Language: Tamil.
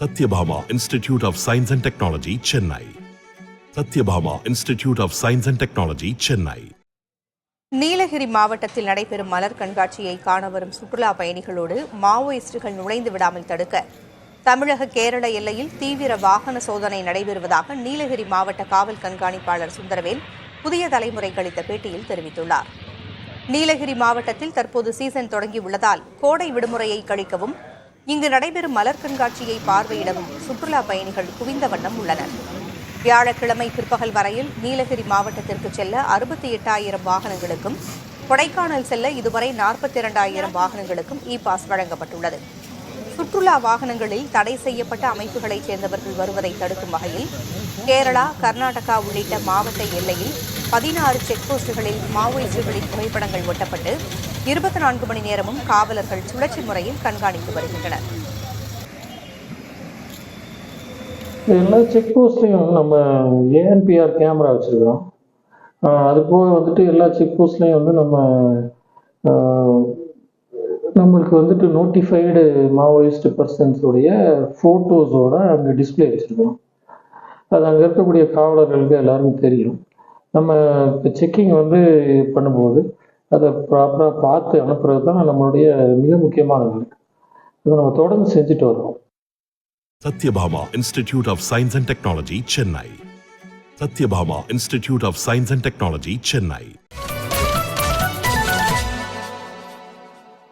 Satyabhama Institute of Science and Technology, Chennai. Satyabhama Institute of Science and Technology, Chennai. Nilgiri மாவட்டத்தில் நடைபெறும் மலர் கண்காட்சியை காண வரும் சுற்றுலா பயணிகளோடு மாவோயிஸ்டுகள் நுழைந்து விடாமல் தடுக்க தமிழக கேரள எல்லையில் தீவிர வாகன சோதனை நடைபெறுவதாக நீலகிரி மாவட்ட காவல் கண்காணிப்பாளர் சுந்தரவேல் புதிய தலைமுறைக்கு அளித்த பேட்டியில் தெரிவித்துள்ளார். நீலகிரி மாவட்டத்தில் தற்போது சீசன் தொடங்கியுள்ளதால் கோடை விடுமுறையை கழிக்கவும் இங்கு நடைபெறும் மலர் கண்காட்சியை பார்வையிடவும் சுற்றுலா பயணிகள் குவிந்த வண்ணம் உள்ளனர். வியாழக்கிழமை பிற்பகல் வரையில் நீலகிரி மாவட்டத்திற்கு செல்ல 68,000 வாகனங்களுக்கும், கொடைக்கானல் செல்ல இதுவரை 42,000 வாகனங்களுக்கும் இ-பாஸ் வழங்கப்பட்டுள்ளது. சுற்றுலா வாகனங்களில் தடை செய்யப்பட்ட அமைப்புகளைச் சேர்ந்தவர்கள் வருவதை தடுக்கும் வகையில் கேரளா, கர்நாடகா உள்ளிட்ட மாவட்ட எல்லையில் 16 செக் போஸ்டுகளில் மாவோயிஸ்டுகளின் புகைப்படங்கள் ஒட்டப்பட்டு 24 மணி நேரமும் காவலர்கள் சுழற்சி முறையில் கண்காணித்து வருகின்றனர். எல்லா செக் போஸ்ட்லையும் நம்ம ஏஎன்பிஆர் கேமரா வச்சுருக்கிறோம். அது போக வந்துட்டு எல்லா செக் போஸ்ட்லையும் வந்து நம்மளுக்கு வந்துட்டு நோட்டிஃபைடு மாவோயிஸ்ட் பர்சன்ஸுடைய ஃபோட்டோஸோட அங்கே டிஸ்பிளே வச்சுருக்கோம். அது அங்கே இருக்கக்கூடிய காவலர்களுக்கு எல்லாருக்கும் தெரியும். நம்ம இப்போ செக்கிங் வந்து பண்ணும்போது அதை ப்ராப்பராக பார்த்து அனுப்புறது தான் நம்மளுடைய மிக முக்கியமானது. இதை நம்ம தொடர்ந்து செஞ்சுட்டு வரோம். Satyabhama Institute of Science and Technology, Chennai. Satyabhama Institute of Science and Technology, Chennai.